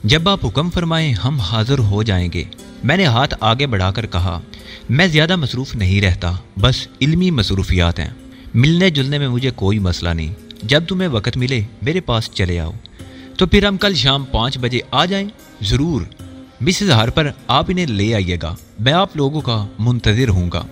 जब आप हुक्म फरमाएं हम हाजिर हो जाएंगे। मैंने हाथ आगे बढ़ाकर कहा, मैं ज़्यादा मसरूफ़ नहीं रहता, बस इल्मी मसरूफियात हैं। मिलने जुलने में मुझे कोई मसला नहीं। जब तुम्हें वक्त मिले मेरे पास चले आओ। तो फिर हम कल शाम 5 बजे आ जाएं? ज़रूर मिसेस हार्पर, आप इन्हें ले आइएगा, मैं आप लोगों का मुंतज़िर हूँगा।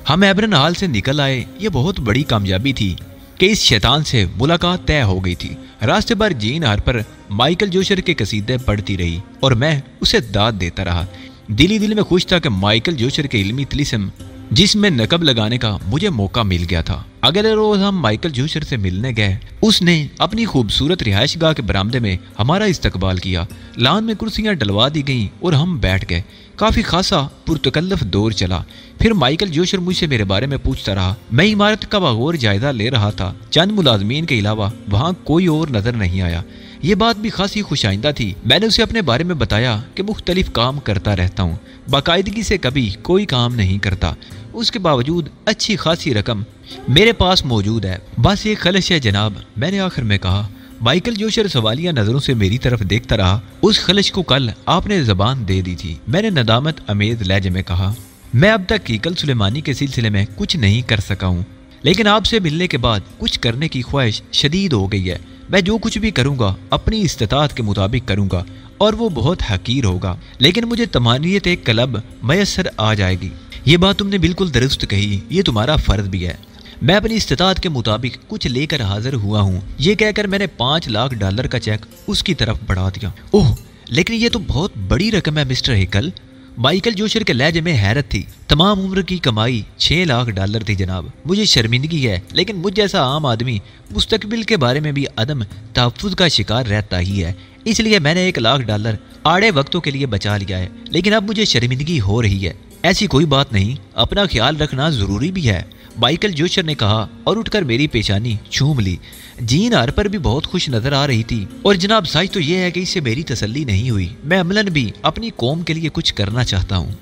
हम एबरन हाल से निकल आए। ये बहुत बड़ी कामयाबी थी कि इस शैतान से मुलाकात तय हो गई थी। रास्ते पर जीन हार्पर माइकल जोशर के कसीदे पढ़ती रही और मैं उसे दाद देता रहा। दिली दिल में खुश था कि माइकल जोशर के इल्मी तिलिस्म जिसमें नकब लगाने का मुझे मौका मिल गया था। अगले रोज हम माइकल जोशर से मिलने गए। उसने अपनी खूबसूरत रिहायशगाह के बरामदे में हमारा इस्तकबाल किया। लान में कुर्सियां डलवा दी गईं और हम बैठ गए। काफ़ी खासा पुरतकल्लफ दौर चला। फिर माइकल जोशर मुझसे मेरे बारे में पूछता रहा। मैं इमारत का बगौर जायजा ले रहा था। चंद मुलाजमीन के अलावा वहाँ कोई और नजर नहीं आया। ये बात भी खासी खुशाइंदा थी। मैंने उसे अपने बारे में बताया कि मुख्तलिफ काम करता रहता हूँ, बाकायदगी से कभी कोई काम नहीं करता। उसके बावजूद अच्छी खासी रकम मेरे पास मौजूद है। बस एक खलश है जनाब, मैंने आखिर में कहा। माइकल जोशर सवालिया नजरों से मेरी तरफ देखता रहा। उस खलश को कल आपने जबान दे दी थी, मैंने नदामत अमेज लहजे में कहा। मैं अब तक कीकल सुलेमानी के सिलसिले में कुछ नहीं कर सका हूँ, लेकिन आपसे मिलने के बाद कुछ करने की ख्वाहिश शदीद हो गई है। मैं जो कुछ भी करूँगा अपनी इस्तात के मुताबिक करूँगा और वो बहुत हकीर होगा, लेकिन मुझे तमानियत एक क्लब मैसर आ जाएगी। ये बात तुमने बिल्कुल दुरुस्त कही, ये तुम्हारा फ़र्ज भी है। मैं अपनी इस्तात के मुताबिक कुछ लेकर हाजिर हुआ हूँ। ये कहकर मैंने $5 लाख का चेक उसकी तरफ बढ़ा दिया। ओह, लेकिन ये तो बहुत बड़ी रकम है मिस्टर हिकल। माइकल जोशर के लहजे में हैरत थी। तमाम उम्र की कमाई $6 लाख थी जनाब। मुझे शर्मिंदगी है, लेकिन मुझ जैसा आम आदमी मुस्तकबिल के बारे में भी अदम तहफ़्फ़ुज़ का शिकार रहता ही है। इसलिए मैंने $1 लाख आड़े वक्तों के लिए बचा लिया है, लेकिन अब मुझे शर्मिंदगी हो रही है। ऐसी कोई बात नहीं, अपना ख्याल रखना ज़रूरी भी है, माइकल जोशर ने कहा और उठकर मेरी पेशानी चूम ली। जीन हार्पर भी बहुत खुश नजर आ रही थी। और जनाब सच तो यह है कि इससे मेरी तसल्ली नहीं हुई। मैं अमलन भी अपनी कौम के लिए कुछ करना चाहता हूँ।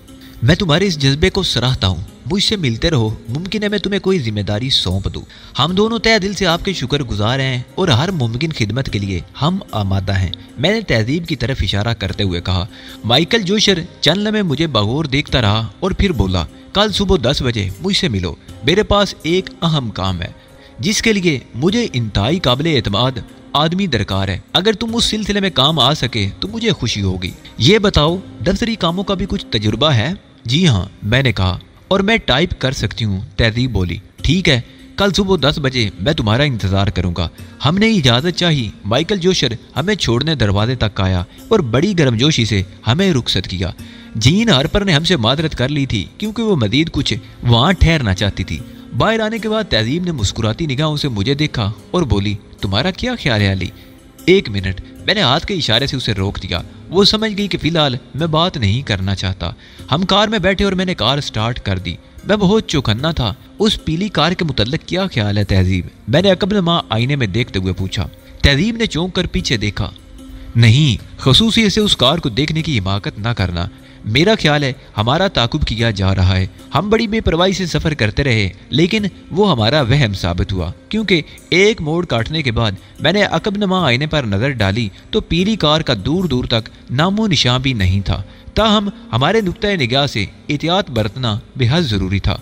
मैं तुम्हारे इस जज्बे को सराहता हूँ। मुझसे मिलते रहो, मुमकिन है मैं तुम्हें कोई जिम्मेदारी सौंप दूँ। हम दोनों तय दिल से आपके शुक्रगुजार हैं और हर मुमकिन खिदमत के लिए हम आमादा हैं, मैंने तहजीब की तरफ इशारा करते हुए कहा। माइकल जोशर चंद लम्हे मुझे बगौर देखता रहा और फिर बोला, कल सुबह 10 बजे मुझसे मिलो। मेरे पास एक अहम काम है जिसके लिए मुझे इंतहाई काबिल एतमाद आदमी दरकार है। अगर तुम उस सिलसिले में काम आ सके तो मुझे खुशी होगी। ये बताओ, दफ्तरी कामों का भी कुछ तजुर्बा है? जी हाँ, मैंने कहा, और मैं टाइप कर सकती हूँ। तहजीब बोली, ठीक है, कल सुबह 10 बजे मैं तुम्हारा इंतजार करूंगा। हमने इजाज़त चाही। माइकल जोशर हमें छोड़ने दरवाजे तक आया और बड़ी गर्मजोशी से हमें रुखसत किया। जीन हार्पर ने हमसे मादरत कर ली थी क्योंकि वो मजीद कुछ वहाँ ठहरना चाहती थी। बाहर आने के बाद तहजीब ने मुस्कुराती निगाहों से मुझे देखा और बोली, तुम्हारा क्या ख्याल है अली? 1 मिनट, मैंने हाथ के इशारे से उसे रोक दिया। वो समझ गई कि फिलहाल मैं बात नहीं करना चाहता। हम कार में बैठे और मैंने कार स्टार्ट कर दी। मैं बहुत चौकन्ना था। उस पीली कार के मुतल्लिक क्या ख्याल है तहजीब? मैंने अकबल आईने में देखते हुए पूछा। तहजीब ने चौंक कर पीछे देखा। नहीं, खसूसी से उस कार को देखने की हिमाकत ना करना। मेरा ख्याल है हमारा ताकुब किया जा रहा है। हम बड़ी बेपरवाही से सफ़र करते रहे, लेकिन वो हमारा वहम साबित हुआ, क्योंकि एक मोड़ काटने के बाद मैंने अकबनमा आईने पर नज़र डाली तो पीली कार का दूर दूर तक नामो निशान भी नहीं था। ताहम हमारे नुक्ता निगाह से एहतियात बरतना बेहद ज़रूरी था।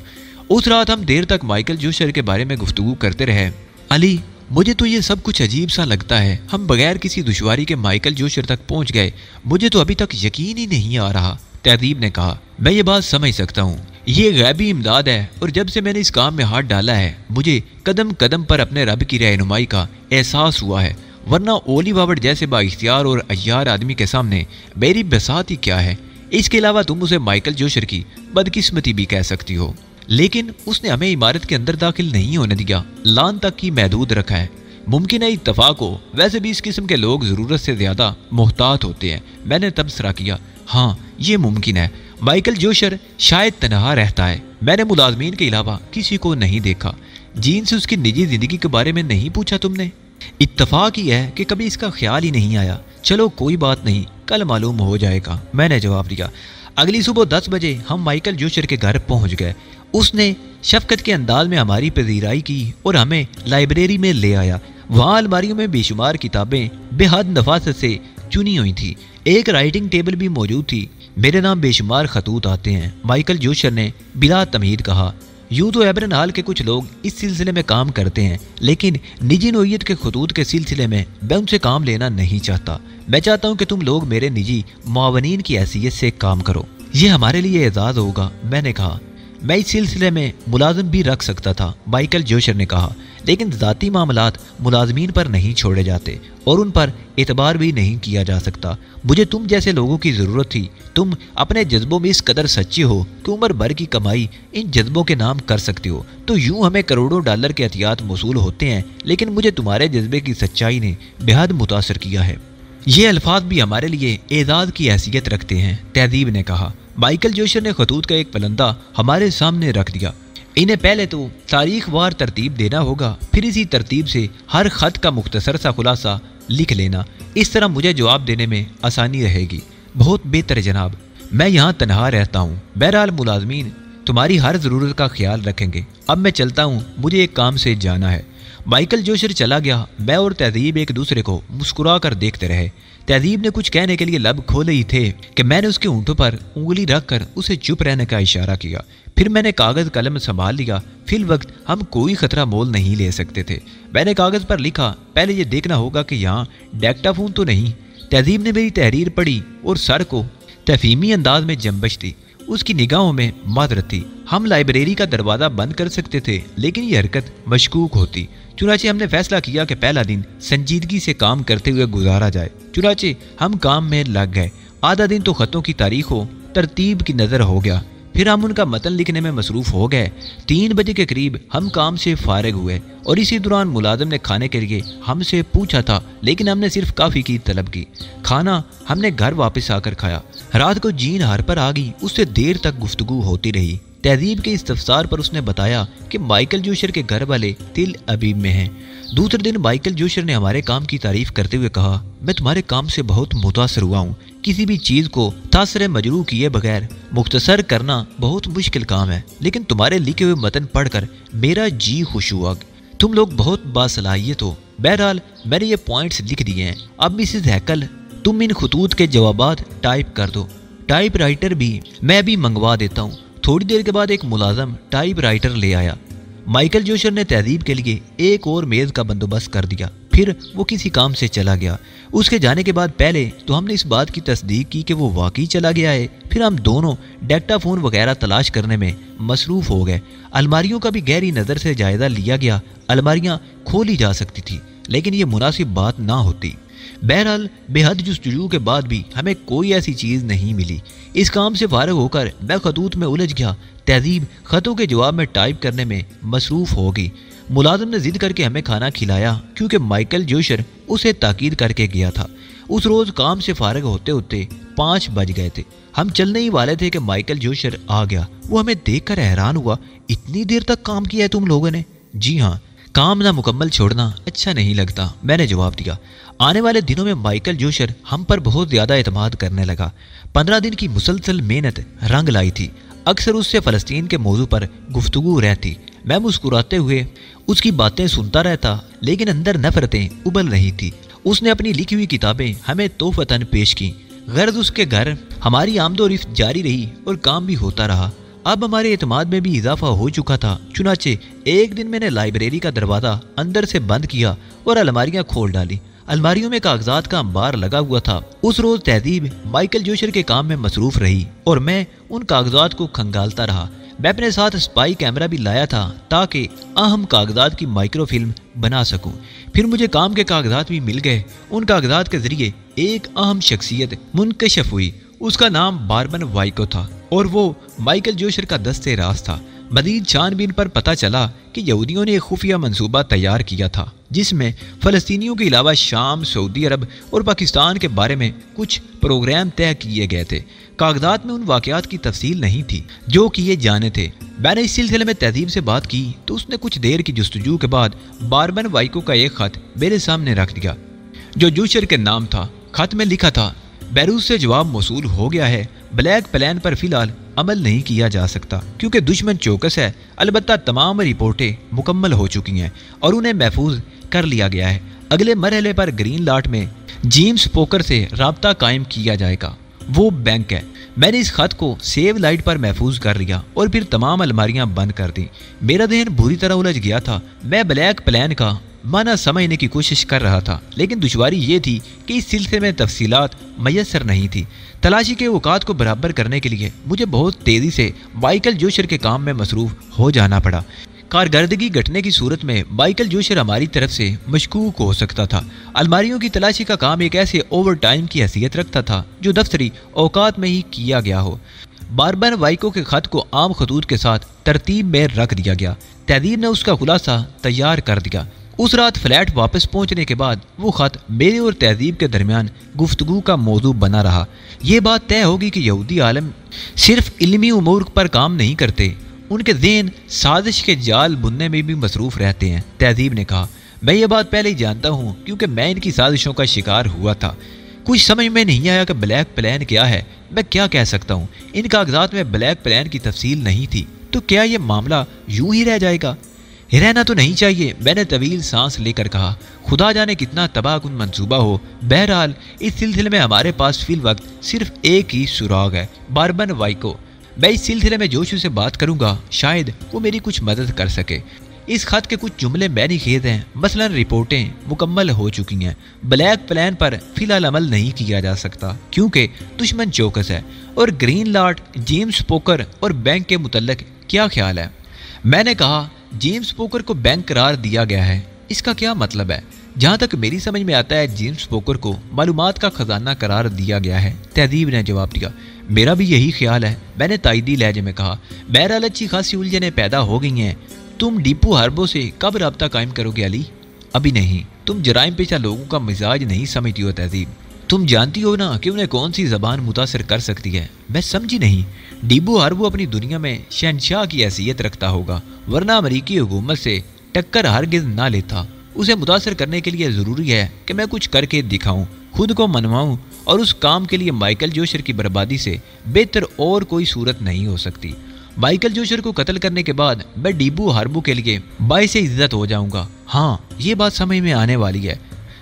उस रात हम देर तक माइकल जोशर के बारे में गुफ्तगू करते रहे। अली, मुझे तो ये सब कुछ अजीब सा लगता है। हम बगैर किसी दुश्वारी के माइकल जोशर तक पहुंच गए। मुझे तो अभी तक यकीन ही नहीं आ रहा। तहजीब ने कहा, मैं ये बात समझ सकता हूँ, ये गैबी इमदाद है, और जब से मैंने इस काम में हाथ डाला है मुझे कदम कदम पर अपने रब की रहनुमाई का एहसास हुआ है। वरना ओली बाबट जैसे बाइख्तियार और अय्यार आदमी के सामने मेरी बसात ही क्या है। इसके अलावा तुम उसे माइकल जोशर की बदकिस्मती भी कह सकती हो, लेकिन उसने हमें इमारत के अंदर दाखिल नहीं होने दिया, लान तक ही महदूद रखा है। मुमकिन है इत्तफाक हो, वैसे भी इस किस्म के लोग ज़रूरत से ज़्यादा मोहतात होते हैं। मैंने तबसरा किया, हाँ ये मुमकिन है। माइकल जोशर शायद तनहा रहता है। मैंने मुलाजमीन के अलावा किसी को नहीं देखा। जीन से उसकी निजी ज़िंदगी के बारे में नहीं पूछा तुमने? इत्तफाक ही है कि कभी इसका ख्याल ही नहीं आया। चलो कोई बात नहीं, कल मालूम हो जाएगा, मैंने जवाब दिया। अगली सुबह 10 बजे हम माइकल जोशर के घर पहुंच गए। उसने शफकत के अंदाज में हमारी पजीराई की और हमें लाइब्रेरी में ले आया। वहाँ अलमारियों में बेशुमार किताबें बेहद नफासत से चुनी हुई थी। एक राइटिंग टेबल भी मौजूद थी। मेरे नाम बेशुमार खतूत आते हैं, माइकल जोशर ने बिला तमहीद कहा। यूँ तो एबरन हाल के कुछ लोग इस सिलसिले में काम करते हैं, लेकिन निजी नोयत के खतूत के सिलसिले में मैं उनसे काम लेना नहीं चाहता। मैं चाहता हूँ कि तुम लोग मेरे निजी मुआवनीन की हैसियत से काम करो, ये हमारे लिए एजाज़ होगा। मैंने कहा मैं इस सिलसिले में मुलाजिम भी रख सकता था, माइकल जोशर ने कहा, लेकिन ज़ाती मामलात मुलाजमीन पर नहीं छोड़े जाते और उन पर एतबार भी नहीं किया जा सकता। मुझे तुम जैसे लोगों की ज़रूरत थी। तुम अपने जज्बों में इस कदर सच्चे हो कि उम्र भर की कमाई इन जज्बों के नाम कर सकते हो। तो यूं हमें करोड़ों डॉलर के एहतियात मौसूल होते हैं, लेकिन मुझे तुम्हारे जज्बे की सच्चाई ने बेहद मुतासर किया है। ये अल्फाज भी हमारे लिए एजाज़ की हैसियत रखते हैं, तहजीब ने कहा। माइकल जोशर ने खतूत का एक पलंदा हमारे सामने रख दिया। इन्हें पहले तो तारीख वार तरतीब देना होगा, फिर इसी तरतीब से हर खत का मुख्तसर सा खुलासा लिख लेना। इस तरह मुझे जवाब देने में आसानी रहेगी। बहुत बेहतर जनाब, मैं यहाँ तनहा रहता हूँ। बहरहाल मुलाजमीन तुम्हारी हर ज़रूरत का ख्याल रखेंगे। अब मैं चलता हूँ, मुझे एक काम से जाना है। माइकल जोशर चला गया। मैं और तहजीब एक दूसरे को मुस्कुरा कर देखते रहे। तहजीब ने कुछ कहने के लिए लब खोले ही थे कि मैंने उसके ऊँटों पर उंगली रखकर उसे चुप रहने का इशारा किया। फिर मैंने कागज़ कलम संभाल लिया। फिल वक्त हम कोई खतरा मोल नहीं ले सकते थे। मैंने कागज़ पर लिखा, पहले ये देखना होगा कि यहाँ डेक्टाफोन तो नहीं। तहजीब ने मेरी तहरीर पढ़ी और सर को तफहीमी अंदाज में जंबश दी। उसकी निगाहों में मादरत थी। हम लाइब्रेरी का दरवाज़ा बंद कर सकते थे, लेकिन ये हरकत मशकूक होती। चुनाचे हमने फैसला किया कि पहला दिन संजीदगी से काम करते हुए गुजारा जाए। चुनाचे हम काम में लग गए। आधा दिन तो खतों की तारीखों तरतीब की नज़र हो गया, फिर हम उनका मतन लिखने में मसरूफ़ हो गए। 3 बजे के करीब हम काम से फारिग हुए और इसी दौरान मुलाजिम ने खाने के लिए हमसे पूछा था, लेकिन हमने सिर्फ काफ़ी की तलब की। खाना हमने घर वापस आकर खाया। रात को जीन हार पर आ गई। उससे देर तक गुफ्तगू होती रही। तहजीब के इस्तफसार पर उसने बताया कि माइकल जोशर के घर वाले तिल अबीब में हैं। दूसरे दिन माइकल जोशर ने हमारे काम की तारीफ करते हुए कहा, मैं तुम्हारे काम से बहुत मुतासर हुआ हूँ। किसी भी चीज़ को तासर मजरू किए बगैर मुख्तसर करना बहुत मुश्किल काम है, लेकिन तुम्हारे लिखे हुए मतन पढ़कर मेरा जी खुश हुआ। तुम लोग बहुत बासलाहियत हो। बहरहाल मैंने ये पॉइंट्स लिख दिए हैं। अब मिसेस हैकल, तुम इन खतूत के जवाबात टाइप कर दो। टाइप राइटर भी मैं भी मंगवा देता हूँ। थोड़ी देर के बाद एक मुलाजम टाइप राइटर ले आया। माइकल जोशर ने तहजीब के लिए एक और मेज़ का बंदोबस्त कर दिया। फिर वो किसी काम से चला गया। उसके जाने के बाद पहले तो हमने इस बात की तस्दीक की कि वो वाकई चला गया है। फिर हम दोनों डेक्टाफोन वगैरह तलाश करने में मसरूफ़ हो गए। अलमारियों का भी गहरी नज़र से जायज़ा लिया गया। अलमारियाँ खोली जा सकती थी, लेकिन ये मुनासिब बात ना होती। बहरहाल बेहद जुस्तजू के बाद भी हमें कोई ऐसी चीज़ नहीं मिली। इस काम से फारिग होकर मैं खतूत में उलझ गया। तहजीब खतों के जवाब में टाइप करने में मसरूफ़ हो गई। मुलाजिम ने जिद करके हमें खाना खिलाया, क्योंकि माइकल जोशर उसे ताकीद करके गया था। उस रोज़ काम से फारिग होते होते 5 बज गए थे। हम चलने ही वाले थे कि माइकल जोशर आ गया। वो हमें देखकर हैरान हुआ, इतनी देर तक काम किया है तुम लोगों ने? जी हाँ, काम ना मुकम्मल छोड़ना अच्छा नहीं लगता, मैंने जवाब दिया। आने वाले दिनों में माइकल जोशर हम पर बहुत ज़्यादा एतमाद करने लगा। 15 दिन की मुसलसल मेहनत रंग लाई थी। अक्सर उससे फ़लस्तीन के मौजू पर गुफ्तगू रहती। मैं मुस्कुराते हुए उसकी बातें सुनता रहता, लेकिन अंदर नफरतें उबल रही थी। उसने अपनी लिखी हुई किताबें हमें तोहफ़तन पेश की। गर्ज उसके घर हमारी आमदोरफ्त जारी रही और काम भी होता रहा। अब हमारे एतमाद में भी इजाफा हो चुका था। चुनाचे एक दिन मैंने लाइब्रेरी का दरवाज़ा अंदर से बंद किया और अलमारियाँ खोल डाली। अलमारियों में कागजात का अंबार लगा हुआ था। उस रोज़ तहजीब माइकल जोशर के काम में मसरूफ़ रही और मैं उन कागजात को खंगालता रहा। मैं अपने साथ स्पाई कैमरा भी लाया था ताकि अहम कागजात की माइक्रोफिल्म बना सकूं। फिर मुझे काम के कागजात भी मिल गए। उन कागजात के जरिए एक अहम शख्सियत मुनकशफ हुई। उसका नाम बारबन वाइको था और वो माइकल जोशर का दस्ते राज था। मज़ीद छानबीन पर पता चला कि यहूदियों ने एक खुफिया मंसूबा तैयार किया था, जिसमें फ़लस्तीनियों के अलावा शाम, सऊदी अरब और पाकिस्तान के बारे में कुछ प्रोग्राम तय किए गए थे। कागजात में उन वाक़यात की तफसील नहीं थी जो किए जाने थे। मैंने इस सिलसिले में तहजीब से बात की तो उसने कुछ देर की जुस्तजू के बाद बारबन वाइको का एक ख़त मेरे सामने रख दिया, जो जोशर के नाम था। ख़त में लिखा था, बैरूत से जवाब मौसूल हो गया है। ब्लैक प्लान पर फ़िलहाल अमल नहीं किया जा सकता क्योंकि दुश्मन चौकस है। अलबत्ता तमाम रिपोर्टें मुकम्मल हो चुकी हैं और उन्हें महफूज कर लिया गया है। اگلے مرحلے پر گرین لاٹ میں جیمز پوکر سے رابطہ قائم کیا جائے گا، وہ بینک ہے۔ میں نے اس خط کو سیو لائٹ پر محفوظ کر لیا اور پھر تمام الماریاں بند کر دیں۔ میرا ذہن بری طرح الجھ گیا تھا۔ میں بلیک پلان کا معنی سمجھنے کی کوشش کر رہا تھا، لیکن دشواری یہ تھی کہ اس سلسلے میں تفصیلات میسر نہیں تھی۔ تلاشی کے اوقات کو برابر کرنے کے لیے مجھے بہت تیزی سے مائیکل جوشر کے کام میں مصروف ہو جانا پڑا۔ کارکردگی گھٹنے کی صورت میں مائیکل جوشر ہماری طرف سے مشکوک ہو سکتا تھا۔ الماریوں کی تلاشی کا کام ایک ایسے اوور ٹائم کی حیثیت رکھتا تھا جو دفتری اوقات میں ہی کیا گیا ہو۔ باربن وائکو کے خط کو عام خطوط کے ساتھ ترتیب میں رکھ دیا گیا۔ تہذیب نے اس کا خلاصہ تیار کر دیا۔ اس رات فلیٹ واپس پہنچنے کے بعد وہ خط میرے اور تہذیب کے درمیان گفتگو کا موضوع بنا رہا۔ یہ بات طے ہوگی کہ یہودی عالم صرف علمی امور پر کام نہیں کرتے، ان کے ذہن سازش کے جال بننے میں بھی مصروف رہتے ہیں۔ تہذیب نے کہا، میں یہ بات پہلے ہی جانتا ہوں کیونکہ میں ان کی سازشوں کا شکار ہوا تھا۔ کچھ سمجھ میں نہیں آیا کہ بلیک پلان کیا ہے۔ میں کیا کہہ سکتا ہوں؟ ان کاغذات میں بلیک پلان کی تفصیل نہیں تھی، تو کیا یہ معاملہ یوں ہی رہ جائے گا؟ رہنا تو نہیں چاہیے، میں نے طویل سانس لے کر کہا۔ خدا جانے کتنا تباہ کن منصوبہ ہو۔ بہرحال اس سلسلے میں ہمارے پاس فی الوقت صرف ایک ہی سراغ ہے، باربن وائکو۔ میں اس سلسلے میں جوشو سے بات کروں گا، شاید وہ میری کچھ مدد کر سکے۔ اس خط کے کچھ جملے معنی خیز ہیں، مثلا رپورٹیں مکمل ہو چکی ہیں۔ بلیک پلان پر فی الحال عمل نہیں کیا جا سکتا کیونکہ دشمن چوکس ہے۔ اور گرین لاٹ، جیمز پوکر اور بینک کے متعلق کیا خیال ہے؟ میں نے کہا، جیمز پوکر کو بینک قرار دیا گیا ہے، اس کا کیا مطلب ہے؟ جہاں تک میری سمجھ میں آتا ہے جیمز پوکر کو معلومات کا خزانہ قرار دیا گیا ہے۔ تہذیب نے جواب دیا، میرا بھی یہی خیال ہے۔ میں نے تائیدی لہجے میں کہا، بہرحال اچھی خاصی الجھنیں پیدا ہو گئی ہیں۔ تم ڈیپو ہاربو سے کب رابطہ قائم کرو گے علی؟ ابھی نہیں، تم جرائم پیشہ لوگوں کا مزاج نہیں سمجھتی ہو تہذیب۔ تم جانتی ہو نا کہ انہیں کون سی زبان متاثر کر سکتی ہے؟ میں سمجھی نہیں۔ ڈیبو ہاربو اپنی دنیا میں شہنشاہ کی حیثیت رکھتا ہوگا، ورنہ امریکی حکومت سے ٹکر ہرگز نہ لیتا۔ اسے متاثر کرنے کے لیے ضروری ہے کہ میں کچھ کر کے دکھاؤں، خود کو منواؤں، اور اس کام کے لیے مائیکل جوشر کی بربادی سے بہتر اور کوئی صورت نہیں ہو سکتی۔ مائیکل جوشر کو قتل کرنے کے بعد میں ڈیبو ہاربو کے لیے باعث عزت ہو جاؤں گا۔ ہاں، یہ بات سمجھ میں آنے والی ہے۔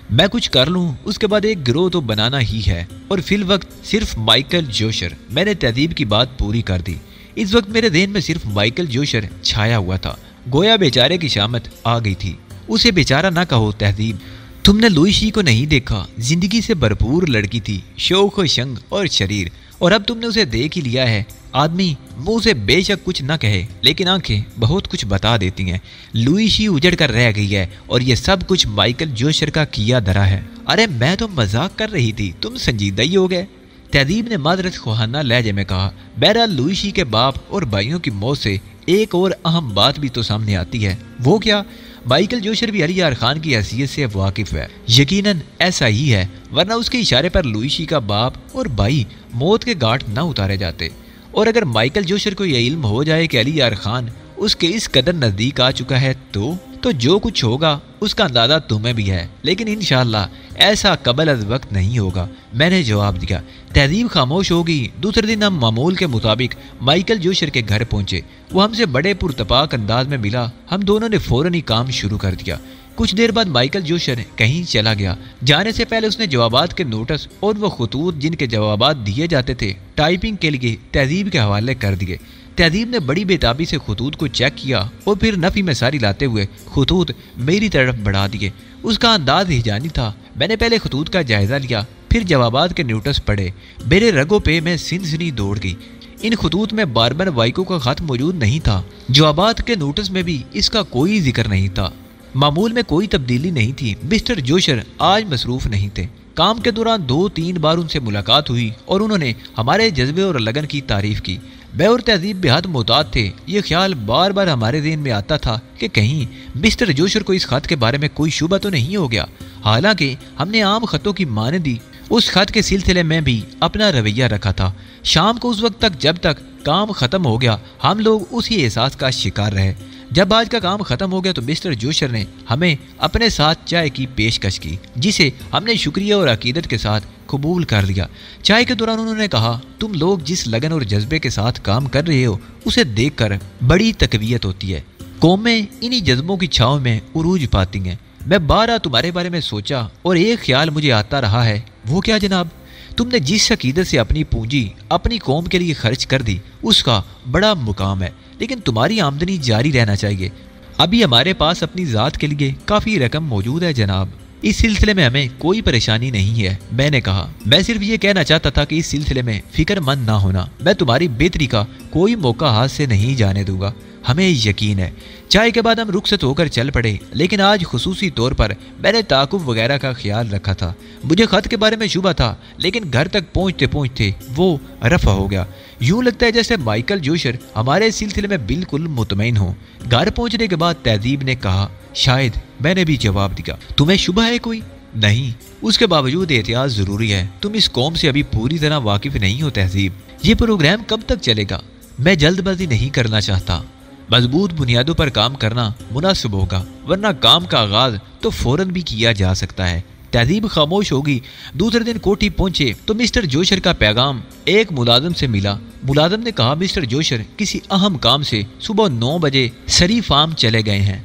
میں کچھ کر لوں، اس کے بعد ایک گروہ تو بنانا ہی ہے، اور فی الوقت صرف مائیکل جوشر۔ میں نے تہذیب کی بات پوری کر دی۔ اس وقت میرے ذہن میں صرف مائیکل جوشر چھایا ہوا تھا، گویا بیچارے کی شامت آ گئی تھی۔ اسے بیچارہ نہ کہو تہذیب، تم نے لوئیشی کو نہیں دیکھا، زندگی سے بھرپور لڑکی تھی، شوق و شنگ اور شریر، اور اب تم نے اسے دیکھ ہی لیا ہے۔ آدمی منہ سے بے شک کچھ نہ کہے، لیکن آنکھیں بہت کچھ بتا دیتی ہیں۔ لوئیشی اجڑ کر رہ گئی ہے، اور یہ سب کچھ مائیکل جوشر کا کیا دھرا ہے۔ ارے میں تو مذاق کر رہی تھی، تم سنجیدہ ہی ہو گئے، تہذیب نے معذرت خواہانہ لہجے میں کہا۔ بہرحال لوئیشی کے باپ اور بھائیوں کی موت سے ایک اور اہم بات بھی تو سامنے آتی ہے۔ وہ کیا؟ مائیکل جوشر بھی علی یار خان کی حیثیت سے واقف ہے۔ یقیناً ایسا ہی ہے، ورنہ اس کے اشارے پر لوئیشی کا باپ اور بھائی موت کے گھاٹ نہ اتارے جاتے۔ اور اگر مائیکل جوشر کو یہ علم ہو جائے کہ علی یار خان اس کے اس قدر نزدیک آ چکا ہے تو جو کچھ ہوگا اس کا اندازہ تمہیں بھی ہے، لیکن انشاءاللہ ایسا قبل از وقت نہیں ہوگا۔ میں نے جواب دیا۔ تہذیب خاموش ہوگی۔ دوسرے دن ہم معمول کے مطابق مائیکل جوشر کے گھر پہنچے۔ وہ ہم سے بڑے پرتپاک انداز میں ملا۔ ہم دونوں نے فوراً ہی کام شروع کر دیا۔ کچھ دیر بعد مائیکل جوشر کہیں چلا گیا۔ جانے سے پہلے اس نے جوابات کے نوٹس اور وہ خطوط جن کے جوابات دیے جاتے تھے ٹائپنگ کے لیے تہذیب کے حوالے کر دیے۔ تہذیب نے بڑی بےتابی سے خطوط کو چیک کیا اور پھر نفی میں ساری لاتے ہوئے خطوط میری طرف بڑھا دیے۔ اس کا انداز ہجانی تھا۔ میں نے پہلے خطوط کا جائزہ لیا، پھر جوابات کے نوٹس پڑھے۔ میرے رگوں پہ میں سنسنی دوڑ گئی۔ ان خطوط میں باربن وائکو کا خط موجود نہیں تھا۔ جوابات کے نوٹس میں بھی اس کا کوئی ذکر نہیں تھا۔ معمول میں کوئی تبدیلی نہیں تھی۔ مسٹر جوشر آج مصروف نہیں تھے۔ کام کے دوران 2-3 بار ان سے ملاقات ہوئی اور انہوں نے ہمارے جذبے اور لگن کی تعریف کی۔ میں اور تہذیب بے حد محتاط تھے۔ یہ خیال بار بار ہمارے ذہن میں آتا تھا کہ کہیں مسٹر جوشر کو اس خط کے بارے میں کوئی شبہ تو نہیں ہو گیا۔ حالانکہ ہم نے عام خطوں کی مانندی اس خط کے سلسلے میں بھی اپنا رویہ رکھا تھا۔ شام کو اس وقت تک جب تک کام ختم ہو گیا ہم لوگ اسی احساس کا شکار رہے۔ جب آج کا کام ختم ہو گیا تو مسٹر جوشر نے ہمیں اپنے ساتھ چائے کی پیشکش کی، جسے ہم نے شکریہ اور عقیدت کے ساتھ قبول کر لیا۔ چائے کے دوران انہوں نے کہا، تم لوگ جس لگن اور جذبے کے ساتھ کام کر رہے ہو اسے دیکھ کر بڑی تقویت ہوتی ہے۔ قومیں انہی جذبوں کی چھاؤں میں عروج پاتی ہیں۔ मैं बारह तुम्हारे बारे में सोचा और एक ख्याल मुझे आता रहा है। वो क्या जनाब? तुमने जिस अकीदत से अपनी पूंजी अपनी कौम के लिए खर्च कर दी उसका बड़ा मुकाम है, लेकिन तुम्हारी आमदनी जारी रहना चाहिए। अभी हमारे पास अपनी ज़ात के लिए काफ़ी रकम मौजूद है जनाब, इस सिलसिले में हमें कोई परेशानी नहीं है। मैंने कहा, मैं सिर्फ ये कहना चाहता था कि इस सिलसिले में फिक्रमंद ना होना, मैं तुम्हारी बेहतरी का कोई मौका हाथ से नहीं जाने दूंगा, हमें यकीन है। चाय के बाद हम रुखसत होकर चल पड़े, लेकिन आज खुसूसी तौर पर मैंने ताकुब वगैरह का ख्याल रखा था। मुझे खत के बारे में शुबा था, लेकिन घर तक पहुंचते पहुंचते वो रफा हो गया। यूं लगता है जैसे माइकल जोशर हमारे सिलसिले में बिल्कुल मुतमईन हो। घर पहुंचने के बाद तहजीब ने कहा, शायद। मैंने भी जवाब दिया, तुम्हें शुबा है कोई? नहीं, उसके बावजूद एहतियात जरूरी है। तुम इस कौम से अभी पूरी तरह वाकिफ नहीं हो तहजीब। ये प्रोग्राम कब तक चलेगा? मैं जल्दबाजी नहीं करना चाहता। मजबूत बुनियादों पर काम करना मुनासिब होगा, वरना काम का आगाज तो फौरन भी किया जा सकता है। तहजीब खामोश होगी। दूसरे दिन कोठी पहुंचे तो मिस्टर जोशर का पैगाम एक मुलाजिम से मिला। मुलाजिम ने कहा, मिस्टर जोशर किसी अहम काम से सुबह 9 बजे सरी फार्म चले गए हैं,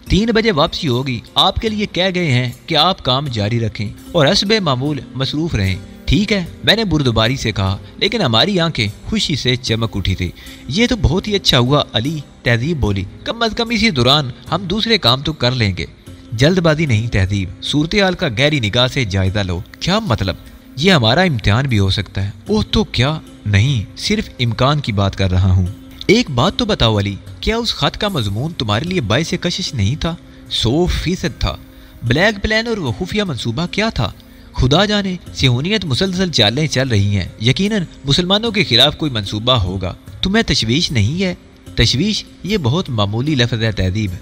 3 बजे वापसी होगी। आपके लिए कह गए हैं कि आप काम जारी रखें और हस्बे मामूल मसरूफ रहें। ठीक है, मैंने बुर्दबारी से कहा, लेकिन हमारी आंखें खुशी से चमक उठी थी। ये तो बहुत ही अच्छा हुआ अली, तहजीब बोली। कम अज कम इसी दौरान हम दूसरे काम तो कर लेंगे। जल्दबाजी नहीं तहजीब, सूरत हाल का गहरी निगाह से जायजा लो। क्या मतलब? ये हमारा इम्तिहान भी हो सकता है। ओह तो क्या? नहीं, सिर्फ इम्कान की बात कर रहा हूँ। एक बात तो बताओ अली, क्या उस खत का मजमून तुम्हारे लिए बायसे कशिश नहीं था? 100% था। ब्लैक प्लान और वो खुफिया मंसूबा क्या था? खुदा जाने। सिहोनियत मुसलसल चालें चल रही हैं, यकीनन मुसलमानों के खिलाफ कोई मंसूबा होगा। तुम्हें तशवीश नहीं है? तशवीश ये बहुत मामूली लफ्ज़ है तहजीब।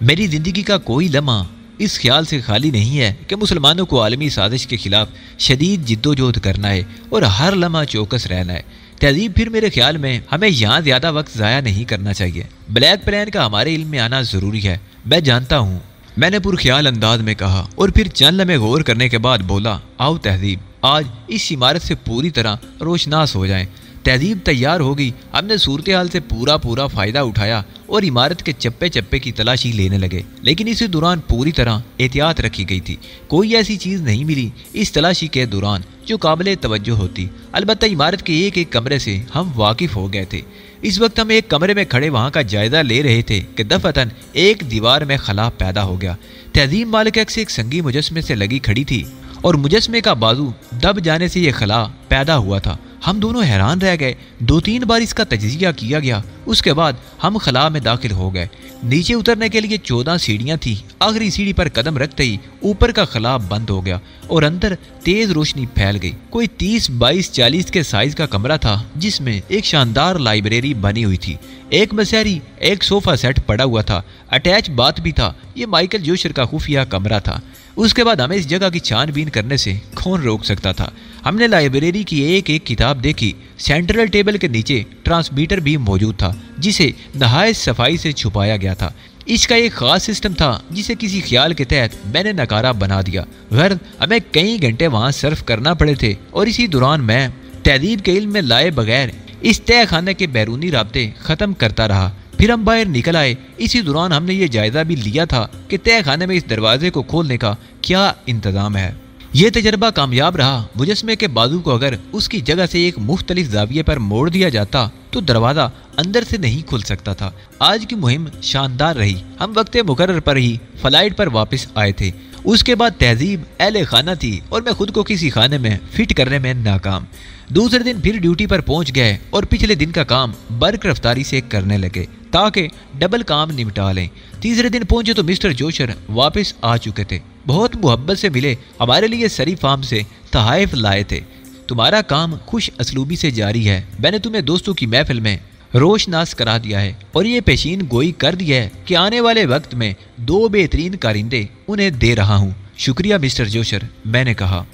मेरी ज़िंदगी का कोई लम्हा इस ख्याल से खाली नहीं है कि मुसलमानों को आलमी साजिश के खिलाफ शदीद जिद्दोजहद करना है और हर लम्हा चौकस रहना है। तहजीब, फिर मेरे ख्याल में हमें यहाँ ज़्यादा वक्त ज़ाया नहीं करना चाहिए। ब्लैक प्लान का हमारे इल्म में आना ज़रूरी है। मैं जानता हूँ, मैंने पुरख्याल अंदाज में कहा और फिर चंद लम्हे गौर करने के बाद बोला, आओ तहजीब, आज इस इमारत से पूरी तरह रोशनास हो जाएं। तहजीब तैयार होगी। हमने सूरत हाल से पूरा फ़ायदा उठाया और इमारत के चप्पे चप्पे की तलाशी लेने लगे, लेकिन इसी दौरान पूरी तरह एहतियात रखी गई थी। कोई ऐसी चीज़ नहीं मिली इस तलाशी के दौरान जो काबिल तवज्जो होती। अलबत्ता इमारत के एक एक कमरे से हम वाकिफ़ हो गए थे। इस वक्त हम एक कमरे में खड़े वहाँ का जायजा ले रहे थे कि दफअतन एक दीवार में खला पैदा हो गया। तहजीब मालिक से एक संगी मुजस्मे से लगी खड़ी थी और मुजस्मे का बाजू दब जाने से यह खला पैदा हुआ था। हम दोनों हैरान रह गए। 2-3 बार इसका तजिया किया गया, उसके बाद हम खला में दाखिल हो गए। नीचे उतरने के लिए 14 सीढ़ियाँ थी। आखिरी सीढ़ी पर कदम रखते ही ऊपर का खला बंद हो गया और अंदर तेज रोशनी फैल गई। कोई 30-22-40 के साइज का कमरा था जिसमें एक शानदार लाइब्रेरी बनी हुई थी। एक मसहरी, एक सोफा सेट पड़ा हुआ था, अटैच बाथ भी था। ये माइकल जोशर का खुफिया कमरा था। उसके बाद हमें इस जगह की छानबीन करने से कौन रोक सकता था। हमने लाइब्रेरी की एक एक किताब देखी। सेंट्रल टेबल के नीचे ट्रांसमीटर भी मौजूद था जिसे नहायत सफाई से छुपाया गया था। इसका एक खास सिस्टम था जिसे किसी ख्याल के तहत मैंने नकारा बना दिया। गर्द हमें कई घंटे वहाँ सर्फ करना पड़े थे और इसी दौरान मैं तहजीब के इल्म में लाए बगैर इस तय खाने के बैरूनी राब्ते ख़त्म करता रहा। फिर हम बाहर निकल आए। इसी दौरान हमने ये जायजा भी लिया था कि तय खाने में इस दरवाजे को खोलने का क्या इंतज़ाम है। ये तजर्बा कामयाब रहा। मुजस्मे के बाजू को अगर उसकी जगह से एक मुख्तलिफ जाविये पर मोड़ दिया जाता तो दरवाज़ा अंदर से नहीं खुल सकता था। आज की मुहिम शानदार रही। हम वक्त मुकर्रर पर ही फ्लाइट पर वापस आए थे। उसके बाद तहजीब अहले खाना थी और मैं खुद को किसी खाने में फिट करने में नाकाम। दूसरे दिन फिर ड्यूटी पर पहुंच गए और पिछले दिन का काम बर्क रफ्तारी से करने लगे ताकि डबल काम निपटा लें। तीसरे दिन पहुंचे तो मिस्टर जोशर वापस आ चुके थे। बहुत मोहब्बत से मिले। हमारे लिए सरी फार्म से तहाइफ लाए थे। तुम्हारा काम खुश असलूबी से जारी है। मैंने तुम्हें दोस्तों की महफिल में रोशनास करा दिया है और ये पेशीन गोई कर दिया है कि आने वाले वक्त में 2 बेहतरीन कारिंदे उन्हें दे रहा हूँ। शुक्रिया मिस्टर जोशर, मैंने कहा।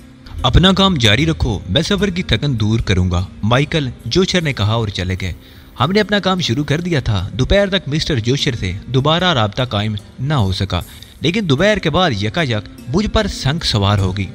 अपना काम जारी रखो, मैं सफ़र की थकन दूर करूँगा, माइकल जोशर ने कहा और चले गए। हमने अपना काम शुरू कर दिया था। दोपहर तक मिस्टर जोशर से दोबारा राब्ता कायम न हो सका, लेकिन दोपहर के बाद यकायक मुझ पर संग सवार हो गई।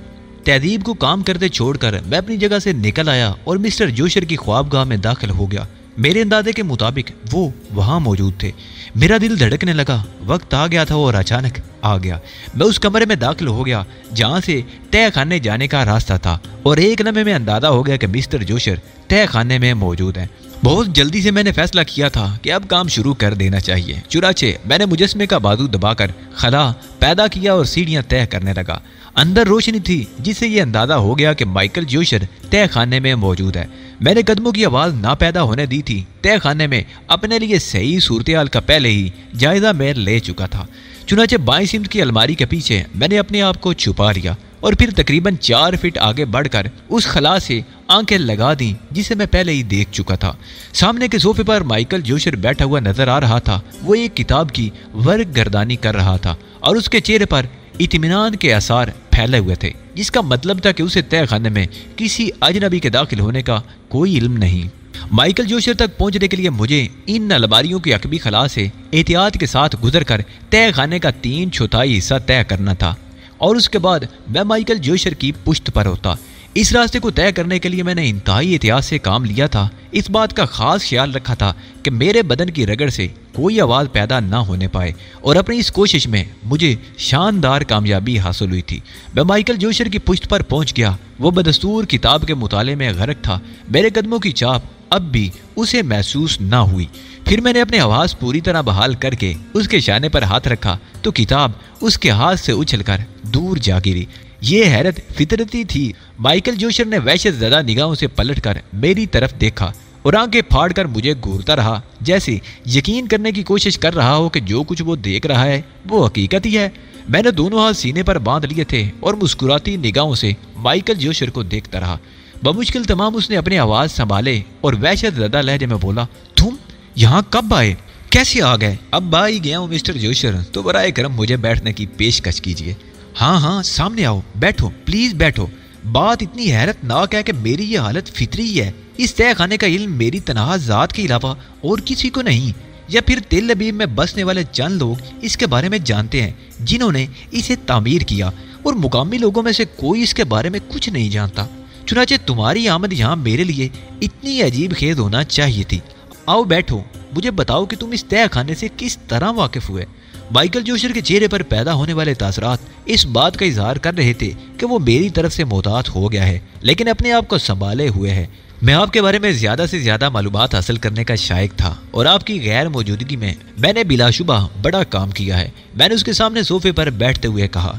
तहजीब को काम करते छोड़कर मैं अपनी जगह से निकल आया और मिस्टर जोशर की ख्वाबगाह में दाखिल हो गया। मेरे अंदाजे के मुताबिक वो वहाँ मौजूद थे। मेरा दिल धड़कने लगा, वक्त आ गया था और अचानक आ गया। मैं उस कमरे में दाखिल हो गया जहाँ से तय खाने जाने का रास्ता था और एक लम्हे में अंदाजा हो गया कि मिस्टर जोशर तय खाने में मौजूद हैं। बहुत जल्दी से मैंने फैसला किया था कि अब काम शुरू कर देना चाहिए। चुनाचे मैंने मुजस्मे का बाजू दबाकर खला पैदा किया और सीढ़ियाँ तय करने लगा। अंदर रोशनी थी जिससे ये अंदाजा हो गया कि माइकल जोशर तय खाने में मौजूद है। मैंने कदमों की आवाज़ ना पैदा होने दी थी। तय खाने में अपने लिए सही सूरत हाल का पहले ही जायजा मैं ले चुका था। चुनाचे बाएं सिमत की अलमारी के पीछे मैंने अपने आप को छुपा लिया और फिर तकरीबन 4 फीट आगे बढ़कर उस खला से आंखें लगा दी जिसे मैं पहले ही देख चुका था। सामने के सोफे पर माइकल जोशर बैठा हुआ नजर आ रहा था। वो एक किताब की वर्क गर्दानी कर रहा था और उसके चेहरे पर इत्मीनान के आसार फैले हुए थे, जिसका मतलब था कि उसे तय खाने में किसी अजनबी के दाखिल होने का कोई इल्म नहीं। माइकल जोशर तक पहुंचने के लिए मुझे इन अलमारियों की अकबी खला से एहतियात के साथ गुजरकर तय खाने का 3/4 हिस्सा तय करना था और उसके बाद मैं माइकल जोशर की पुश्त पर होता। इस रास्ते को तय करने के लिए मैंने इंतहाई एहतियात से काम लिया था। इस बात का खास ख्याल रखा था कि मेरे बदन की रगड़ से कोई आवाज़ पैदा ना होने पाए और अपनी इस कोशिश में मुझे शानदार कामयाबी हासिल हुई थी। मैं माइकल जोशर की पुश्त पर पहुंच गया। वो बदस्तूर किताब के मुताले में गर्क था। मेरे कदमों की चाप अब भी उसे महसूस ना हुई। फिर मैंने अपने आवाज़ पूरी तरह बहाल करके उसके शाने पर हाथ रखा तो किताब उसके हाथ से उछलकर दूर जा गिरी। ये हैरत फितरती थी। माइकल जोशर ने वहशत ज़दा निगाहों से पलटकर मेरी तरफ देखा और आंखें फाड़कर मुझे घूरता रहा, जैसे यकीन करने की कोशिश कर रहा हो कि जो कुछ वो देख रहा है वो हकीकत ही है। मैंने दोनों हाथ सीने पर बांध लिए थे और मुस्कुराती निगाहों से माइकल जोशर को देखता रहा। बमुश्किल तमाम उसने अपनी आवाज़ संभाले और वहशत ज़दा लहजे में बोला, तुम यहाँ कब आए, कैसे आ गए? अब आ ही गया हूँ मिस्टर जोशर, तो बराए करम मुझे बैठने की पेशकश कीजिए। हाँ हाँ सामने आओ, बैठो, प्लीज बैठो। बात इतनी हैरतनाक है कि मेरी ये हालत फितरी है। इस तय खाने का इल्म मेरी तनहा ज़ात के अलावा और किसी को नहीं, या फिर तेल अबीब में बसने वाले चंद लोग इसके बारे में जानते हैं जिन्होंने इसे तामीर किया, और मुकामी लोगों में से कोई इसके बारे में कुछ नहीं जानता। चुनाचे तुम्हारी आमद यहाँ मेरे लिए इतनी अजीब खेद होना चाहिए थी। आओ बैठो, मुझे बताओ कि तुम इस तय खाने से किस तरह वाकिफ हुए। माइकल जोशर के चेहरे पर पैदा होने वाले तासरात इस बात का इजहार कर रहे थे कि वो मेरी तरफ से मोहतात हो गया है, लेकिन अपने आप को संभाले हुए है। मैं आपके बारे में ज़्यादा से ज़्यादा मालूमात हासिल करने का शायक था और आपकी गैर मौजूदगी में मैंने बिलाशुबा बड़ा काम किया है। मैंने उसके सामने सोफे पर बैठते हुए कहा,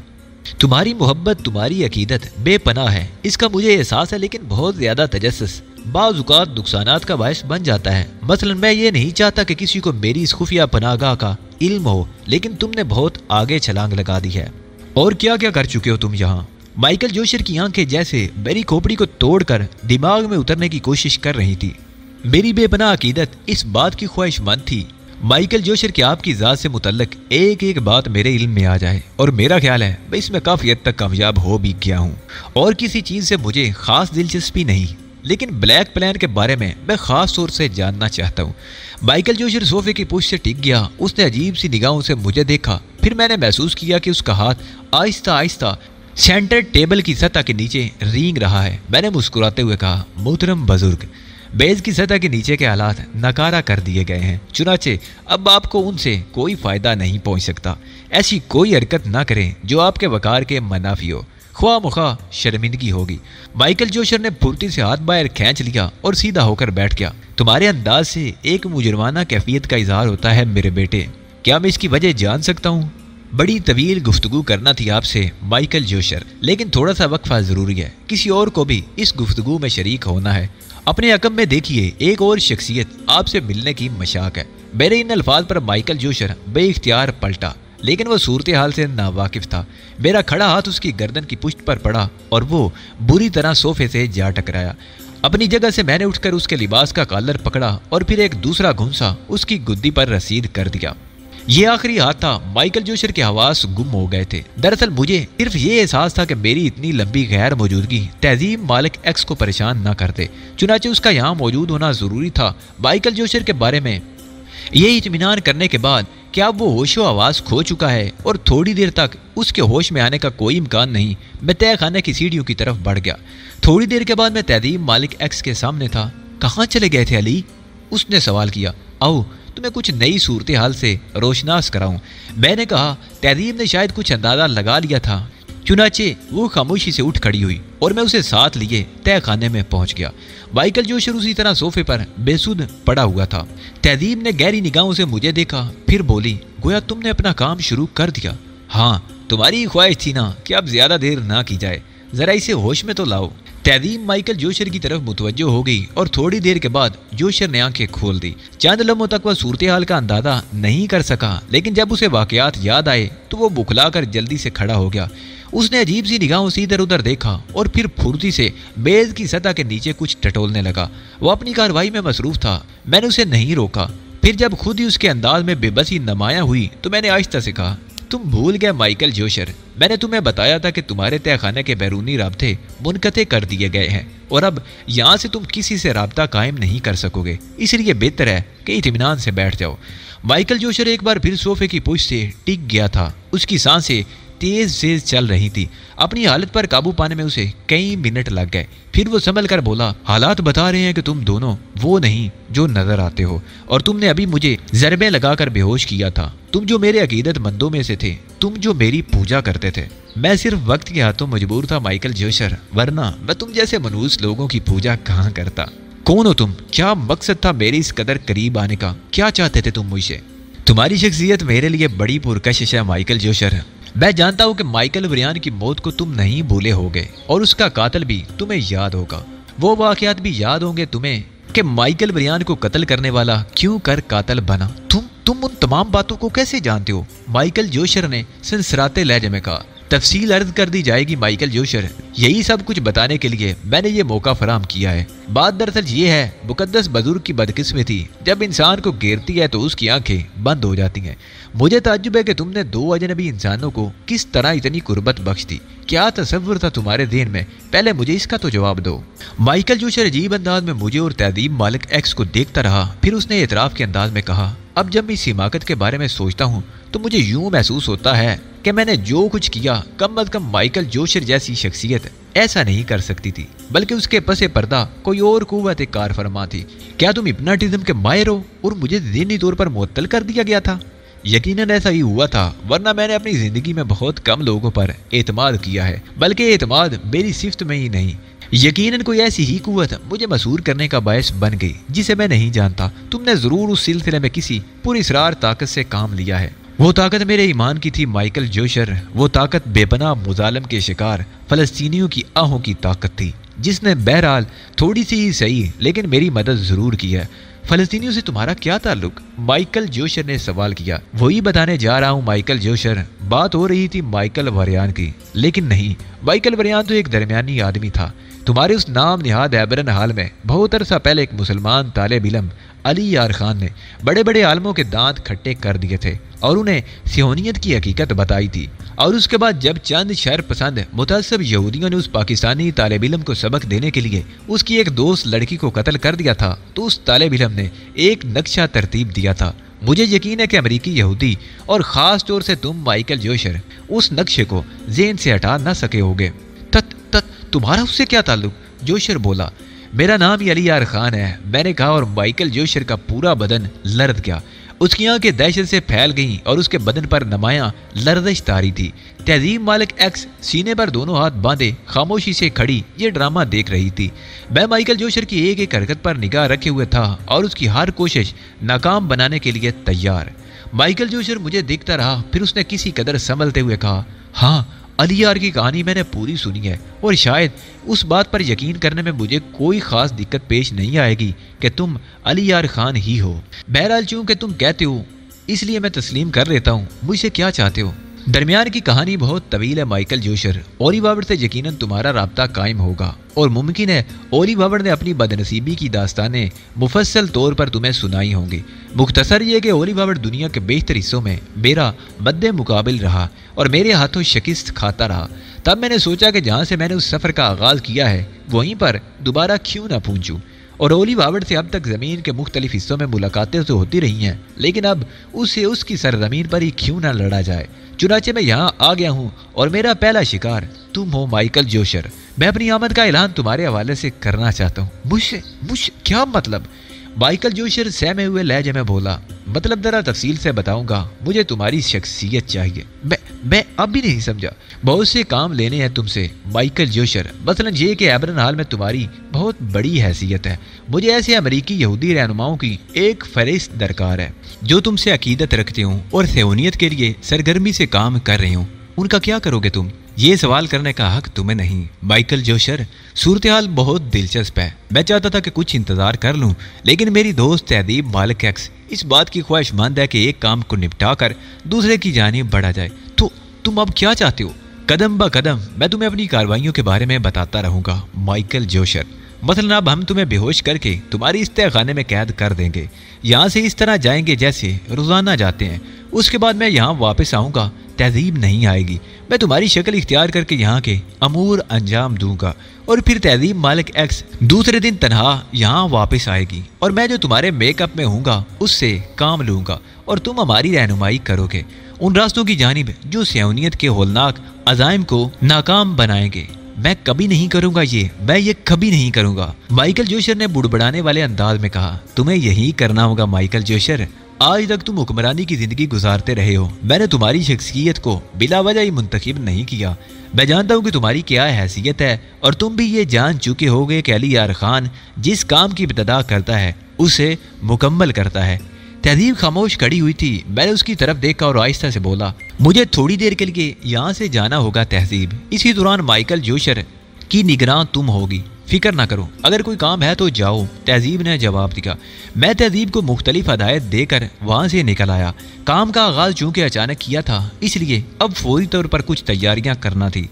तुम्हारी मोहब्बत, तुम्हारी अकीदत बेपनाह है, इसका मुझे एहसास है, लेकिन बहुत ज़्यादा तजस्सुस बाज़-औक़ात नुकसानात का बायस बन जाता है। मसलन मैं ये नहीं चाहता कि किसी को मेरी इस खुफिया पनाहगाह का इल्म हो, लेकिन तुमने बहुत आगे छलांग लगा दी है। और क्या क्या कर चुके हो तुम यहाँ? माइकल जोशर की आंखें जैसे मेरी खोपड़ी को तोड़कर दिमाग में उतरने की कोशिश कर रही थी। मेरी बेपनाह अकीदत इस बात की ख्वाहिशमंद थी माइकल जोशर की आपकी ज़ात से मुतल्लक एक एक बात मेरे इल्म में आ जाए, और मेरा ख्याल है मैं इसमें काफ़ी हद तक कामयाब हो भी गया हूँ। और किसी चीज़ से मुझे ख़ास दिलचस्पी नहीं, लेकिन ब्लैक प्लान के बारे में मैं ख़ास तौर से जानना चाहता हूँ। माइकल जोशर सोफे की पुष्ट से टिक गया। उसने अजीब सी निगाहों से मुझे देखा। फिर मैंने महसूस किया कि उसका हाथ आहिस्ता आहिस्ता सेंटर टेबल की सतह के नीचे रेंग रहा है। मैंने मुस्कुराते हुए कहा, मोहतरम बुजुर्ग, बेज की सतह के नीचे के हालात नकारा कर दिए गए हैं, चुनाचे अब आपको उनसे कोई फ़ायदा नहीं पहुँच सकता। ऐसी कोई हरकत ना करें जो आपके वकार के मनाफी हो, ख्वाह मुखा शर्मिंदगी होगी। माइकल जोशर ने फुर्ती से हाथ बाहर खींच लिया और सीधा होकर बैठ गया। तुम्हारे अंदाज से एक मुजरमाना कैफियत का इजहार होता है मेरे बेटे, क्या मैं इसकी वजह जान सकता हूँ? बड़ी तवील गुफ्तगू करना थी आपसे माइकल जोशर, लेकिन थोड़ा सा वक्फा ज़रूरी है, किसी और को भी इस गुफ्तगू में शरीक होना है। अपने अकम में देखिए, एक और शख्सियत आपसे मिलने की मशाक है। मेरे इन अल्फाज पर माइकल जोशर बेइख्तियार पलटा, लेकिन वो सूरत हाल से नावाकिफ था। मेरा खड़ा हाथ उसकी गर्दन की पुष्ट पर पड़ा और वो बुरी तरह सोफे से जा टकराया। अपनी जगह से मैंने उठकर उसके लिबास का कॉलर पकड़ा और फिर एक दूसरा घुंसा उसकी गुद्दी पर रसीद कर दिया। ये आखिरी हाथ था। माइकल जोशर के हवास गुम हो गए थे। दरअसल मुझे सिर्फ ये एहसास था कि मेरी इतनी लंबी गैर मौजूदगी तहजीब मालिक एक्स को परेशान न करते, चुनाचे उसका यहाँ मौजूद होना ज़रूरी था। माइकल जोशर के बारे में ये इत्मीनान करने के बाद कि अब वो होशो आवाज़ खो चुका है और थोड़ी देर तक उसके होश में आने का कोई इम्कान नहीं, मैं तय खाने की सीढ़ियों की तरफ बढ़ गया। थोड़ी देर के बाद मैं तहजीब मालिक एक्स के सामने था। कहाँ चले गए थे अली? اس نے سوال کیا۔ آؤ تمہیں کچھ نئی صورتحال سے روشناس کراؤں۔ میں نے کہا۔ تہذیب نے شاید کچھ اندازہ لگا لیا تھا، چنانچہ وہ خاموشی سے اٹھ کھڑی ہوئی اور میں اسے ساتھ لیے تہہ خانے میں پہنچ گیا۔ مائیکل جوشر اسی طرح صوفے پر بے سود پڑا ہوا تھا۔ تہذیب نے گہری نگاہوں سے مجھے دیکھا، پھر بولی، گویا تم نے اپنا کام شروع کر دیا۔ ہاں، تمہاری خواہش تھی نا کہ اب زیادہ دیر نہ کی جائے، ذرا اسے ہوش میں تو لاؤ۔ تہذیب مائیکل جوشر کی طرف متوجہ ہو گئی اور تھوڑی دیر کے بعد جوشر نے آنکھیں کھول دی۔ چند لمحوں تک وہ صورتحال کا اندازہ نہیں کر سکا، لیکن جب اسے واقعات یاد آئے تو وہ بکھلا کر جلدی سے کھڑا ہو گیا۔ اس نے عجیب سی نگاہوں سے ادھر ادھر دیکھا اور پھر پھرتی سے میز کی سطح کے نیچے کچھ ٹٹولنے لگا۔ وہ اپنی کارروائی میں مصروف تھا، میں نے اسے نہیں روکا۔ پھر جب خود ہی اس کے انداز میں بے بسی نمایاں ہوئی تو میں نے آہستہ سے کہا، تم بھول گئے مائیکل جوشر، میں نے تمہیں بتایا تھا کہ تمہارے تہہ خانے کے بیرونی رابطے منقطع کر دیے گئے ہیں اور اب یہاں سے تم کسی سے رابطہ قائم نہیں کر سکو گے، اس لیے بہتر ہے کہ اطمینان سے بیٹھ جاؤ۔ مائیکل جوشر ایک بار پھر صوفے کی پشت سے ٹک گیا تھا۔ اس کی سانسیں تیز چل رہی تھی۔ اپنی حالت پر قابو پانے میں اسے کئی منٹ لگ گئے۔ پھر وہ سنبھل کر بولا، حالات بتا رہے ہیں کہ تم دونوں وہ نہیں جو نظر آتے ہو، اور تم نے ابھی مجھے ضربیں لگا کر بے ہوش کیا تھا۔ تم جو میرے عقیدت مندوں میں سے تھے، تم جو میری پوجا کرتے تھے۔ میں صرف وقت کے ہاتھوں مجبور تھا مائیکل جوشر، ورنہ میں تم جیسے منحوس لوگوں کی پوجا کہاں کرتا۔ کون ہو تم؟ کیا مقصد تھا میری اس قدر قریب آنے کا؟ کیا چاہتے تھے تم مجھ سے؟ تمہاری شخصیت میرے لیے بڑی پرکشش ہے مائیکل جوشر۔ میں جانتا ہوں کہ مائیکل وریان کی موت کو تم نہیں بھولے ہوگے اور اس کا قاتل بھی تمہیں یاد ہوگا۔ وہ واقعات بھی یاد ہوں گے تمہیں کہ مائیکل وریان کو قتل کرنے والا کیوں کر قاتل بنا۔ تم ان تمام باتوں کو کیسے جانتے ہو؟ مائیکل جوشر نے سنسراتے لہجے میں کہا۔ تفصیل عرض کر دی جائے گی مائیکل جوشر، یہی سب کچھ بتانے کے لیے میں نے یہ موقع فراہم کیا ہے۔ بات دراصل یہ ہے، مقدس بزرگ کی بدقسمتی جب انسان کو گھیرتی ہے تو اس کی آنکھیں بند ہو جاتی ہیں۔ مجھے تعجب ہے کہ تم نے دو اجنبی انسانوں کو کس طرح اتنی قربت بخش دی۔ کیا تصور تھا تمہارے ذہن میں؟ پہلے مجھے اس کا تو جواب دو۔ مائیکل جوشر عجیب انداز میں مجھے اور تہذیب مالک ایکس کو دیکھتا رہا، پھر اس نے اعتراف کے انداز میں کہا، اب جب میں اس حماقت کے بارے میں سوچتا ہوں تو مجھے یوں محسوس ہوتا ہے کہ میں نے جو کچھ کیا کم از کم مائیکل جوشر جیسی شخصیت ایسا نہیں کر سکتی تھی، بلکہ اس کے پس پردہ کوئی اور قوت کار فرما تھی۔ کیا تم ہپناٹزم کے ماہر ہو اور مجھے ذہنی طور پر معطل کر دیا گیا تھا؟ یقیناً ایسا ہی ہوا تھا، ورنہ میں نے اپنی زندگی میں بہت کم لوگوں پر اعتماد کیا ہے، بلکہ اعتماد میری صفت میں ہی نہیں۔ یقیناً کوئی ایسی ہی قوت مجھے مسحور کرنے کا باعث بن گئی جسے میں نہیں جانتا۔ تم نے ضرور اس سلسلے میں کسی پراسرار طاقت سے کام لیا ہے۔ وہ طاقت میرے ایمان کی تھی مائیکل جوشر، وہ طاقت بے پناہ مظالم کے شکار فلسطینیوں کی آہوں کی طاقت تھی، جس نے بہرحال تھوڑی سی ہی صحیح لیکن میری مدد ضرور کی ہے۔ فلسطینیوں سے تمہارا کیا تعلق؟ مائیکل جوشر نے سوال کیا۔ وہی بتانے جا رہا ہوں مائیکل جوشر، بات ہو رہی تھی مائیکل وریان کی، لیکن نہیں، مائیکل وریان تو ایک درمیانی آدمی تھا۔ تمہارے اس نام نہاد ایبرن حال میں بہت عرصہ پہلے ایک مسلمان طالب علم علی یار خان نے بڑے بڑے عالموں کے دانت کھٹے کر دیے تھے اور انہیں صہیونیت کی حقیقت بتائی تھی، اور اس کے بعد جب چند شر پسند متعصب یہودیوں نے اس پاکستانی طالب علم کو سبق دینے کے لیے اس کی ایک دوست لڑکی کو قتل کر دیا تھا، تو اس طالب علم نے ایک نقشہ ترتیب دیا تھا۔ مجھے یقین ہے کہ امریکی یہودی اور خاص طور سے تم مائیکل جوشر اس نقشے کو ذہن سے ہٹا نہ سکے ہوگے۔ تمہارا اس سے کیا تعلق؟ جوشر بولا، میرا نام ہی علی یار خان ہے، میں نے کہا، اور مائیکل جوشر کا پورا بدن لرز گیا۔ اس کی آنکھیں دہشت سے پھیل گئیں اور اس کے بدن پر نمایاں لرزش طاری تھی۔ تہذیب مالک ایکس سینے پر دونوں ہاتھ باندھے خاموشی سے کھڑی یہ ڈرامہ دیکھ رہی تھی۔ میں مائیکل جوشر کی ایک ایک حرکت پر نگاہ رکھے ہوئے تھا اور اس کی ہر کوشش ناکام بنانے کے لیے تیار۔ مائیکل جوشر مجھے دیکھتا رہا، پھر اس نے کسی قدر سنبھلتے ہوئے کہا، ہاں، علی یار کی کہانی میں نے پوری سنی ہے، اور شاید اس بات پر یقین کرنے میں مجھے کوئی خاص دقت پیش نہیں آئے گی کہ تم علی یار خان ہی ہو۔ بہرحال چونکہ تم کہتے ہو اس لیے میں تسلیم کر لیتا ہوں۔ مجھ سے کیا چاہتے ہو؟ درمیان کی کہانی بہت طویل ہے مائیکل جوشر۔ اولی وارڈ سے یقیناً تمہارا رابطہ قائم ہوگا، اور ممکن ہے اولی وارڈ نے اپنی بدنصیبی کی داستانیں مفصل طور پر تمہیں سنائی ہوں گی۔ مختصر یہ کہ اولی وارڈ دنیا کے بیشتر حصوں میں میرا مد مقابل رہا اور میرے ہاتھوں شکست کھاتا رہا۔ تب میں نے سوچا کہ جہاں سے میں نے اس سفر کا آغاز کیا ہے وہیں پر دوبارہ کیوں نہ پہنچوں، اور اولی وارڈ سے اب تک زمین کے مختلف حصوں میں ملاقاتیں تو ہوتی رہی ہیں، لیکن اب اسے اس کی سرزمین پر ہی کیوں نہ لڑا جائے۔ چنانچہ میں یہاں آ گیا ہوں اور میرا پہلا شکار تم ہو مائیکل جوشر۔ میں اپنی آمد کا اعلان تمہارے حوالے سے کرنا چاہتا ہوں۔ مجھ کیا مطلب؟ مائیکل جوشر سہمے ہوئے لہجے میں بولا، مطلب ذرا تفصیل سے بتاؤں گا، مجھے تمہاری شخصیت چاہیے۔ میں اب بھی نہیں سمجھا۔ بہت سے کام لینے ہیں تم سے مائیکل جوشر، مثلا یہ کہ ایبرن ہال میں تمہاری بہت بڑی حیثیت ہے، مجھے ایسے امریکی یہودی رہنماؤں کی ایک فہرست درکار ہے جو تم سے عقیدت رکھتے ہوں اور صہیونیت کے لیے سرگرمی سے کام کر رہے ہوں۔ ان کا کیا کرو گے تم؟ یہ سوال کرنے کا حق تمہیں نہیں مائیکل جوشر۔ صورتحال بہت دلچسپ ہے، میں چاہتا تھا کہ کچھ انتظار کر لوں، لیکن میری دوست تہذیب مالک ایکس اس بات کی خواہش مند ہے کہ ایک کام کو نپٹا کر دوسرے کی جانب بڑھا جائے۔ تو تم اب کیا چاہتے ہو؟ قدم با قدم میں تمہیں اپنی کارروائیوں کے بارے میں بتاتا رہوں گا مائیکل جوشر۔ مثلا اب ہم تمہیں بے ہوش کر کے تمہاری اس تہخانے میں قید کر دیں گے، یہاں سے اس طرح جائیں گے جیسے روزانہ جاتے ہیں، اس کے بعد میں یہاں واپس آؤں گا، تہذیب نہیں آئے گی، میں تمہاری شکل اختیار کر کے یہاں کے امور انجام دوں گا، اور پھر تہذیب مالک ایکس دوسرے دن تنہا یہاں واپس آئے گی، اور میں جو تمہارے میک اپ میں ہوں گا اس سے کام لوں گا، اور تم ہماری رہنمائی کرو گے ان راستوں کی جانب جو صہیونیت کے ہولناک عزائم کو ناکام بنائیں گے۔ میں کبھی نہیں کروں گا میں یہ کبھی نہیں کروں گا، مائیکل جوشر نے بڑبڑانے والے انداز میں کہا۔ تمہیں یہی کرنا ہوگا مائیکل جوشر، آج تک تم حکمرانی کی زندگی گزارتے رہے ہو، میں نے تمہاری شخصیت کو بلا وجہ ہی منتخب نہیں کیا، میں جانتا ہوں کہ تمہاری کیا حیثیت ہے، اور تم بھی یہ جان چکے ہوگے کہ علی یار خان جس کام کی ابتدا کرتا ہے اسے مکمل کرتا ہے۔ تہذیب خاموش کھڑی ہوئی تھی، میں نے اس کی طرف دیکھا اور آہستہ سے بولا، مجھے تھوڑی دیر کے لیے یہاں سے جانا ہوگا تہذیب، اسی دوران مائیکل جوشر کی نگراں تم ہوگی، فکر نہ کرو، اگر کوئی کام ہے تو جاؤ، تہذیب نے جواب دیا۔ میں تہذیب کو مختلف ہدایت دے کر وہاں سے نکل آیا۔ کام کا آغاز چونکہ اچانک کیا تھا، اس لیے اب فوری طور پر کچھ تیاریاں کرنا تھی۔